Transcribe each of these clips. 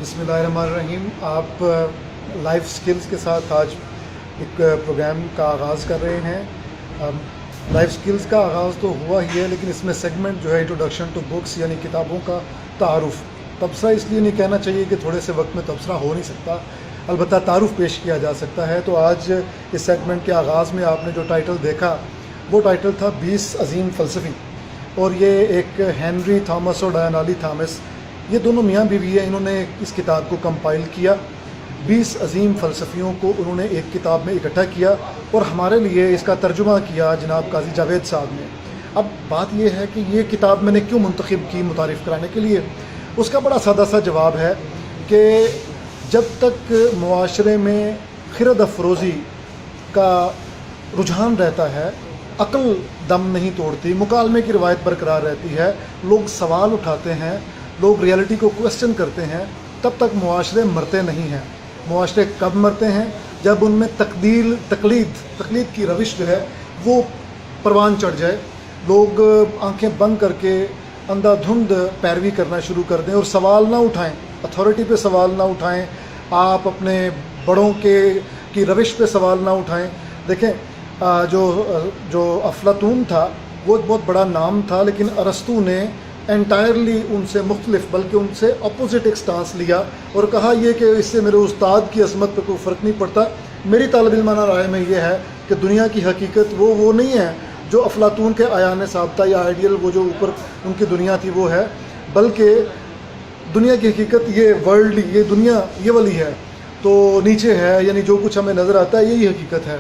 बिस्मिल्लाहिर्रहमानिर्रहीम। आप life skills के साथ आज एक प्रोग्राम का आगाज़ कर रहे हैं। लाइफ स्किल्स का आगाज़ तो हुआ ही है, लेकिन इसमें सेगमेंट जो है इंट्रोडक्शन टू बुक्स यानी किताबों का तारुफ़। तबसरा इसलिए नहीं कहना चाहिए कि थोड़े से वक्त में तबसरा हो नहीं सकता, अलबत्ता तारुफ़ पेश किया जा सकता है। तो आज इस सेगमेंट के आगाज़ में आपने जो टाइटल देखा वो टाइटल था 20 अजीम फ़लसफ़ी, और ये एक हेनरी थॉमस और डायना ली थॉमस, ये दोनों मियाँ बीवी हैं। इन्होंने इस किताब को कंपाइल किया, 20 अजीम फ़लसफ़ियों को उन्होंने एक किताब में इकट्ठा किया और हमारे लिए इसका तर्जुमा किया जनाब काजी जावेद साहब ने। अब बात यह है कि ये किताब मैंने क्यों मुंतखब की मुतारिफ़ कराने के लिए। उसका बड़ा सादा सा जवाब है कि जब तक मुआशरे में खिरद अफरोज़ी का रुझान रहता है, अक्ल दम नहीं तोड़ती, मुकालमे की रवायत बरकरार रहती है, लोग सवाल उठाते हैं, लोग रियलिटी को क्वेश्चन करते हैं, तब तक मुआशरे मरते नहीं हैं। मुआशरे कब मरते हैं? जब उनमें तकलीद की रविश जो है वो परवान चढ़ जाए, लोग आंखें बंद करके अंधाधुंध पैरवी करना शुरू कर दें और सवाल ना उठाएं, अथॉरिटी पे सवाल ना उठाएं, आप अपने बड़ों की रविश पे सवाल ना उठाएं। देखें, जो अफलातून था वो बहुत बड़ा नाम था, लेकिन अरस्तू ने एंटायरली उनसे मुख्तलिफ बल्कि उनसे अपोजिट एक स्टांस लिया और कहा ये कि इससे मेरे उस्ताद की अजमत पर कोई फ़र्क नहीं पड़ता। मेरी तालिब इल्माना राय में ये है कि दुनिया की हकीकत वो नहीं है जो अफलातून के आयान साबता या आइडियल वो जो ऊपर उनकी दुनिया थी वो है, बल्कि दुनिया की हकीकत ये वर्ल्डली, ये दुनिया ये वाली है, तो नीचे है, यानी जो कुछ हमें नज़र आता है यही हकीकत है।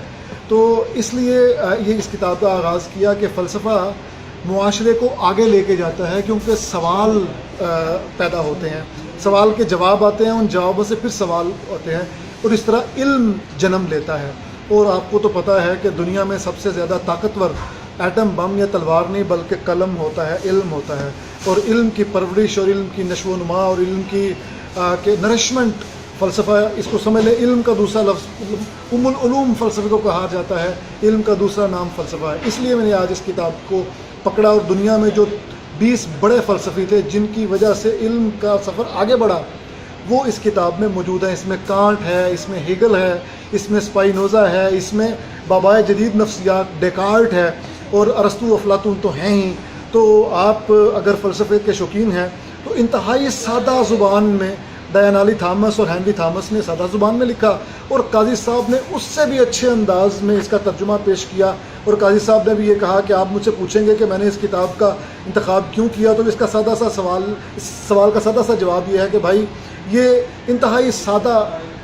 तो इसलिए ये इस किताब का आगाज़ किया कि फ़लसफ़ा मुआशरे को आगे लेके जाता है, क्योंकि सवाल पैदा होते हैं, सवाल के जवाब आते हैं, उन जवाबों से फिर सवाल होते हैं और इस तरह इल्म जन्म लेता है। और आपको तो पता है कि दुनिया में सबसे ज़्यादा ताकतवर एटम बम या तलवार नहीं बल्कि कलम होता है, इल्म होता है। और इल्म की परवरिश और इल्म की नशो नुमा और इल्म की के नरिशमेंट फ़लसफ़ा, इसको समझ लें, इल्म का दूसरा लफ्ज़ उम्मुल उलूम फ़लसफ़े को कहा जाता है, इल्म का दूसरा नाम फ़लसफ़ा है। इसलिए मैंने आज इस किताब को पकड़ा और दुनिया में जो 20 बड़े फ़लसफ़ी थे जिनकी वजह से इल्म का सफ़र आगे बढ़ा वो इस किताब में मौजूद है। इसमें कांट है, इसमें हेगल है, इसमें स्पाइनोज़ा है, इसमें बाबाए जदीद नफ्सियात डेकार्ट है और अरस्तू अफलातून तो हैं ही। तो आप अगर फ़लसफ़े के शौकीन हैं तो इंतहाई सादा ज़ुबान में डायना ली थॉमस और हेनरी थॉमस ने सादा ज़ुबान में लिखा और काजी साहब ने उससे भी अच्छे अंदाज में इसका तर्जुमा पेश किया। और काजी साहब ने भी ये कहा कि आप मुझसे पूछेंगे कि मैंने इस किताब का इंतखाब क्यों किया, तो इसका सादा सा इस सवाल का सादा सा जवाब ये है कि भाई ये इंतहाई सादा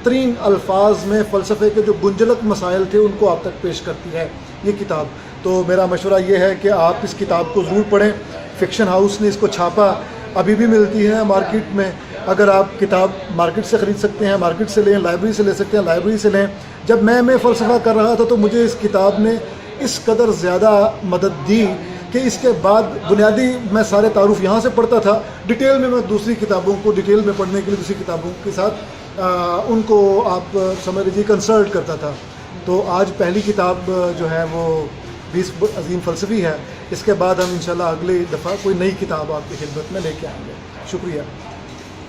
तरीन अल्फाज में फ़लसफ़े के जो गुंजलक मसाइल थे उनको आप तक पेश करती है ये किताब। तो मेरा मशवरा ये है कि आप इस किताब को ज़रूर पढ़ें। फ़िक्शन हाउस ने इसको छापा, अभी भी मिलती है मार्केट में। अगर आप किताब मार्केट से ख़रीद सकते हैं, मार्केट से लें, लाइब्रेरी से ले सकते हैं, लाइब्रेरी से लें। जब मैं फ़लसफ़ा कर रहा था तो मुझे इस किताब ने इस कदर ज़्यादा मदद दी कि इसके बाद बुनियादी मैं सारे तारुफ़ यहाँ से पढ़ता था, डिटेल में मैं दूसरी किताबों को डिटेल में पढ़ने के लिए दूसरी किताबों के साथ उनको आप समझ लीजिए कंसल्ट करता था। तो आज पहली किताब जो है वो 20 अजीम फ़लसफ़ी है। इसके बाद हम इंशाल्लाह अगली दफ़ा कोई नई किताब आपकी खिदमत में लेके आएंगे। शुक्रिया।